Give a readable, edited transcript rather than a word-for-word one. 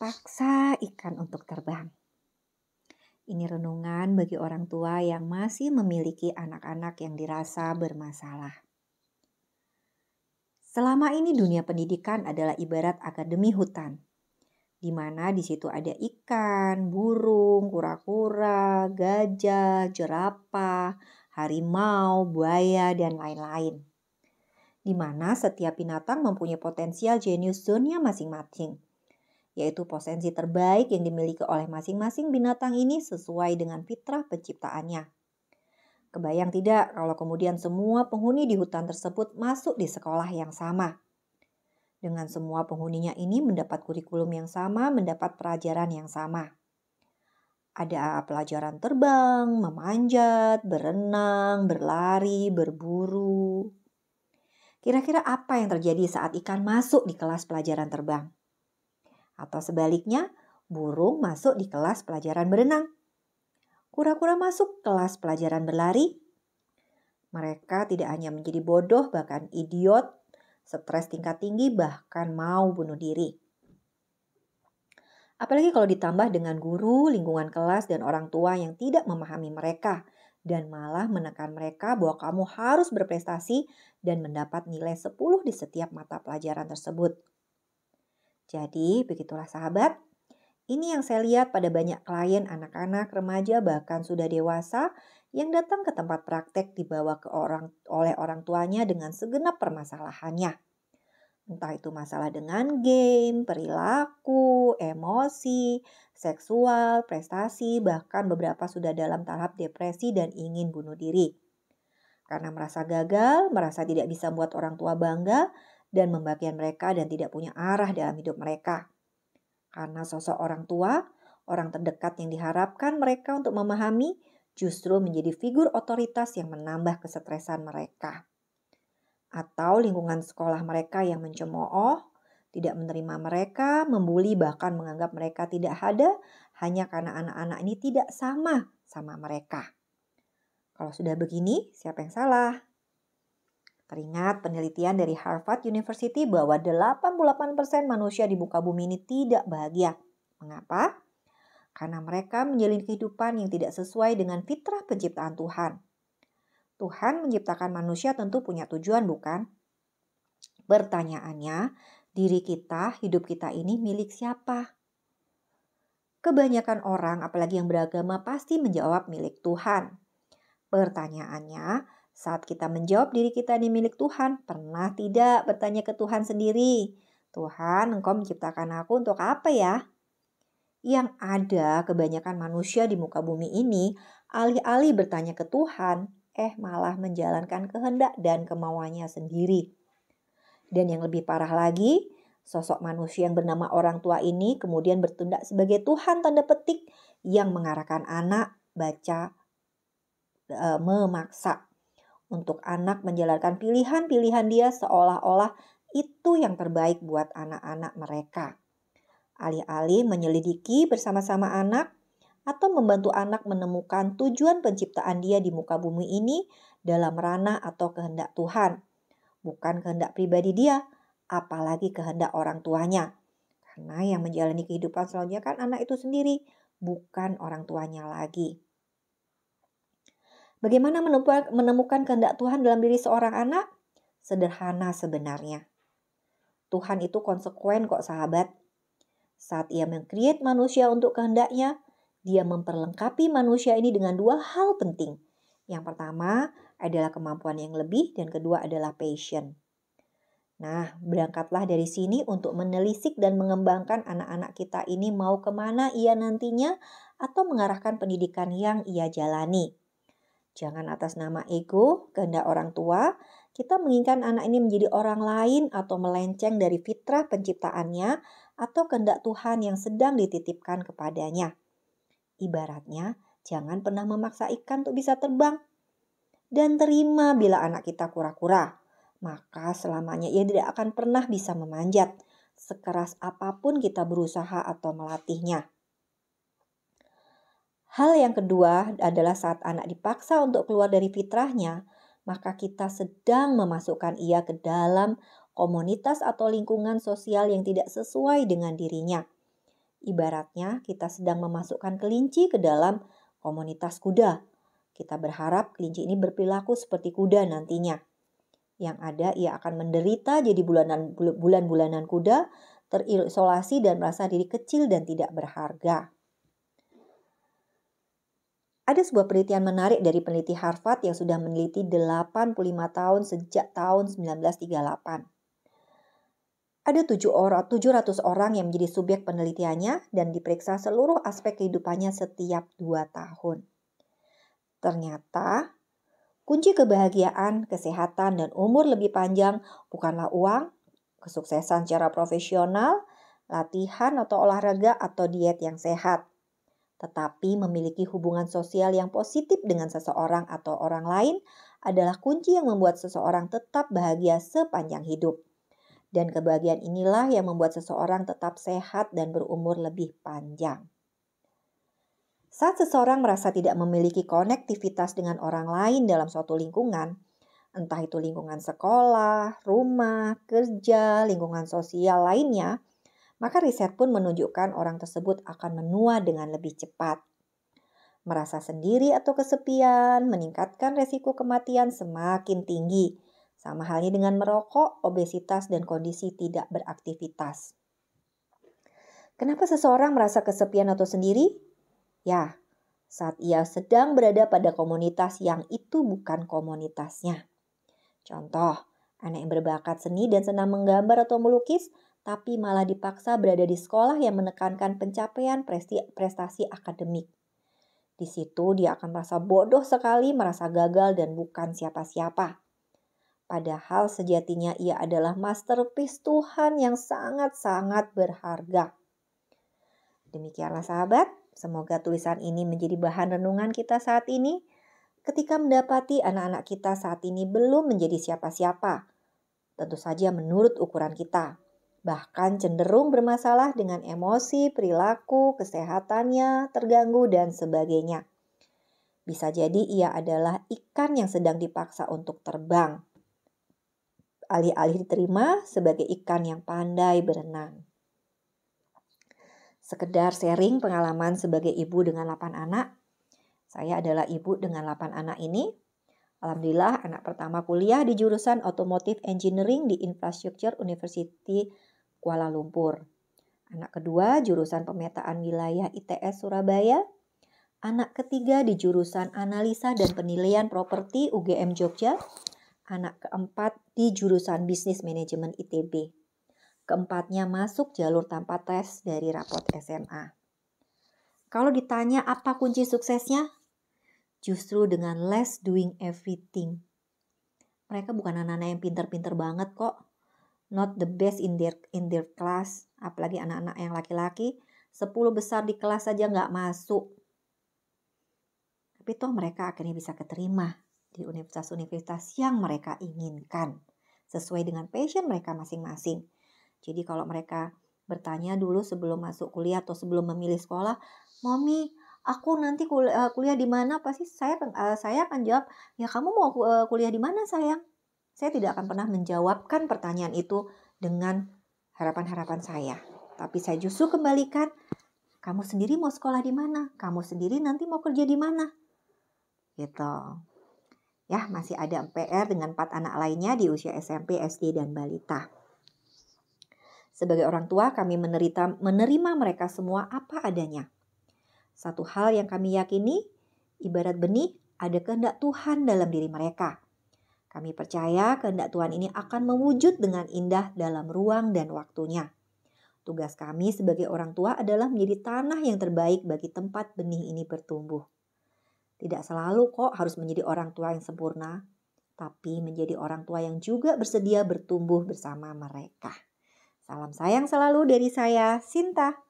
Paksa ikan untuk terbang. Ini renungan bagi orang tua yang masih memiliki anak-anak yang dirasa bermasalah. Selama ini dunia pendidikan adalah ibarat akademi hutan, di mana di situ ada ikan, burung, kura-kura, gajah, jerapah, harimau, buaya, dan lain-lain. Di mana setiap binatang mempunyai potensial genius zone-nya masing-masing, yaitu potensi terbaik yang dimiliki oleh masing-masing binatang ini sesuai dengan fitrah penciptaannya. Kebayang tidak kalau kemudian semua penghuni di hutan tersebut masuk di sekolah yang sama. Dengan semua penghuninya ini mendapat kurikulum yang sama, mendapat pelajaran yang sama. Ada pelajaran terbang, memanjat, berenang, berlari, berburu. Kira-kira apa yang terjadi saat ikan masuk di kelas pelajaran terbang? Atau sebaliknya, burung masuk di kelas pelajaran berenang. Kura-kura masuk kelas pelajaran berlari. Mereka tidak hanya menjadi bodoh, bahkan idiot, stres tingkat tinggi, bahkan mau bunuh diri. Apalagi kalau ditambah dengan guru, lingkungan kelas, dan orang tua yang tidak memahami mereka dan malah menekan mereka bahwa kamu harus berprestasi dan mendapat nilai 10 di setiap mata pelajaran tersebut. Jadi, begitulah sahabat. Ini yang saya lihat pada banyak klien anak-anak, remaja, bahkan sudah dewasa yang datang ke tempat praktek dibawa oleh orang tuanya dengan segenap permasalahannya. Entah itu masalah dengan game, perilaku, emosi, seksual, prestasi, bahkan beberapa sudah dalam tahap depresi dan ingin bunuh diri. Karena merasa gagal, merasa tidak bisa membuat orang tua bangga, dan membagian mereka dan tidak punya arah dalam hidup mereka. Karena sosok orang tua, orang terdekat yang diharapkan mereka untuk memahami, justru menjadi figur otoritas yang menambah kesetresan mereka. Atau lingkungan sekolah mereka yang mencemooh, tidak menerima mereka, membuli, bahkan menganggap mereka tidak ada hanya karena anak-anak ini tidak sama mereka. Kalau sudah begini, siapa yang salah? Teringat penelitian dari Harvard University bahwa 88% manusia di muka bumi ini tidak bahagia. Mengapa? Karena mereka menjalin kehidupan yang tidak sesuai dengan fitrah penciptaan Tuhan. Tuhan menciptakan manusia tentu punya tujuan, bukan? Pertanyaannya, diri kita, hidup kita ini milik siapa? Kebanyakan orang, apalagi yang beragama, pasti menjawab milik Tuhan. Pertanyaannya, saat kita menjawab diri kita ini milik Tuhan, pernah tidak bertanya ke Tuhan sendiri? Tuhan, Engkau menciptakan aku untuk apa ya? Yang ada kebanyakan manusia di muka bumi ini, alih-alih bertanya ke Tuhan, malah menjalankan kehendak dan kemauannya sendiri. Dan yang lebih parah lagi, sosok manusia yang bernama orang tua ini kemudian bertindak sebagai Tuhan tanda petik yang mengarahkan anak memaksa untuk anak menjalankan pilihan-pilihan dia seolah-olah itu yang terbaik buat anak-anak mereka. Alih-alih menyelidiki bersama-sama anak atau membantu anak menemukan tujuan penciptaan dia di muka bumi ini dalam ranah atau kehendak Tuhan. Bukan kehendak pribadi dia, apalagi kehendak orang tuanya. Karena yang menjalani kehidupan selanjutnya kan anak itu sendiri, bukan orang tuanya lagi. Bagaimana menemukan kehendak Tuhan dalam diri seorang anak? Sederhana sebenarnya. Tuhan itu konsekuen kok sahabat. Saat ia meng-create manusia untuk kehendaknya, dia memperlengkapi manusia ini dengan dua hal penting. Yang pertama adalah kemampuan yang lebih dan kedua adalah passion. Nah, berangkatlah dari sini untuk menelisik dan mengembangkan anak-anak kita ini mau kemana ia nantinya atau mengarahkan pendidikan yang ia jalani. Jangan atas nama ego, kehendak orang tua, kita menginginkan anak ini menjadi orang lain atau melenceng dari fitrah penciptaannya atau kehendak Tuhan yang sedang dititipkan kepadanya. Ibaratnya, jangan pernah memaksa ikan untuk bisa terbang. Dan terima bila anak kita kura-kura, maka selamanya ia tidak akan pernah bisa memanjat, sekeras apapun kita berusaha atau melatihnya. Hal yang kedua adalah saat anak dipaksa untuk keluar dari fitrahnya, maka kita sedang memasukkan ia ke dalam komunitas atau lingkungan sosial yang tidak sesuai dengan dirinya. Ibaratnya kita sedang memasukkan kelinci ke dalam komunitas kuda. Kita berharap kelinci ini berperilaku seperti kuda nantinya. Yang ada ia akan menderita jadi bulan-bulanan kuda, terisolasi dan merasa diri kecil dan tidak berharga. Ada sebuah penelitian menarik dari peneliti Harvard yang sudah meneliti 85 tahun sejak tahun 1938. Ada 700 orang yang menjadi subjek penelitiannya dan diperiksa seluruh aspek kehidupannya setiap 2 tahun. Ternyata, kunci kebahagiaan, kesehatan, dan umur lebih panjang bukanlah uang, kesuksesan secara profesional, latihan atau olahraga atau diet yang sehat, tetapi memiliki hubungan sosial yang positif dengan seseorang atau orang lain adalah kunci yang membuat seseorang tetap bahagia sepanjang hidup. Dan kebahagiaan inilah yang membuat seseorang tetap sehat dan berumur lebih panjang. Saat seseorang merasa tidak memiliki konektivitas dengan orang lain dalam suatu lingkungan, entah itu lingkungan sekolah, rumah, kerja, lingkungan sosial lainnya, maka riset pun menunjukkan orang tersebut akan menua dengan lebih cepat. Merasa sendiri atau kesepian meningkatkan resiko kematian semakin tinggi, sama halnya dengan merokok, obesitas, dan kondisi tidak beraktivitas. Kenapa seseorang merasa kesepian atau sendiri? Ya, saat ia sedang berada pada komunitas yang itu bukan komunitasnya. Contoh, anak yang berbakat seni dan senang menggambar atau melukis, tapi malah dipaksa berada di sekolah yang menekankan pencapaian prestasi akademik. Di situ dia akan merasa bodoh sekali, merasa gagal dan bukan siapa-siapa. Padahal sejatinya ia adalah masterpiece Tuhan yang sangat-sangat berharga. Demikianlah sahabat, semoga tulisan ini menjadi bahan renungan kita saat ini ketika mendapati anak-anak kita saat ini belum menjadi siapa-siapa. Tentu saja menurut ukuran kita. Bahkan cenderung bermasalah dengan emosi, perilaku, kesehatannya, terganggu, dan sebagainya. Bisa jadi ia adalah ikan yang sedang dipaksa untuk terbang. Alih-alih diterima sebagai ikan yang pandai berenang. Sekedar sharing pengalaman sebagai ibu dengan 8 anak. Saya adalah ibu dengan 8 anak ini. Alhamdulillah anak pertama kuliah di jurusan Automotive Engineering di Infrastructure University Kuala Lumpur. Anak kedua jurusan pemetaan wilayah ITS Surabaya. Anak ketiga di jurusan Analisa dan Penilaian Properti UGM Jogja. Anak keempat di jurusan Bisnis Manajemen ITB. Keempatnya masuk jalur tanpa tes dari rapot SMA. Kalau ditanya apa kunci suksesnya? Justru dengan less doing everything. Mereka bukan anak-anak yang pintar-pintar banget kok. Not the best in their class. Apalagi anak-anak yang laki-laki. 10 besar di kelas saja nggak masuk. Tapi toh mereka akhirnya bisa keterima di universitas-universitas yang mereka inginkan. Sesuai dengan passion mereka masing-masing. Jadi kalau mereka bertanya dulu sebelum masuk kuliah atau sebelum memilih sekolah, "Mami, aku nanti kuliah di mana?" Pasti saya akan jawab, "Ya kamu mau kuliah di mana sayang?" Saya tidak akan pernah menjawabkan pertanyaan itu dengan harapan-harapan saya. Tapi saya justru kembalikan, "Kamu sendiri mau sekolah di mana? Kamu sendiri nanti mau kerja di mana?" Gitu. Ya, masih ada PR dengan 4 anak lainnya di usia SMP, SD, dan balita. Sebagai orang tua, kami menerima mereka semua apa adanya. Satu hal yang kami yakini, ibarat benih, ada kehendak Tuhan dalam diri mereka. Kami percaya kehendak Tuhan ini akan mewujud dengan indah dalam ruang dan waktunya. Tugas kami sebagai orang tua adalah menjadi tanah yang terbaik bagi tempat benih ini bertumbuh. Tidak selalu kok harus menjadi orang tua yang sempurna, tapi menjadi orang tua yang juga bersedia bertumbuh bersama mereka. Salam sayang selalu dari saya, Sinta.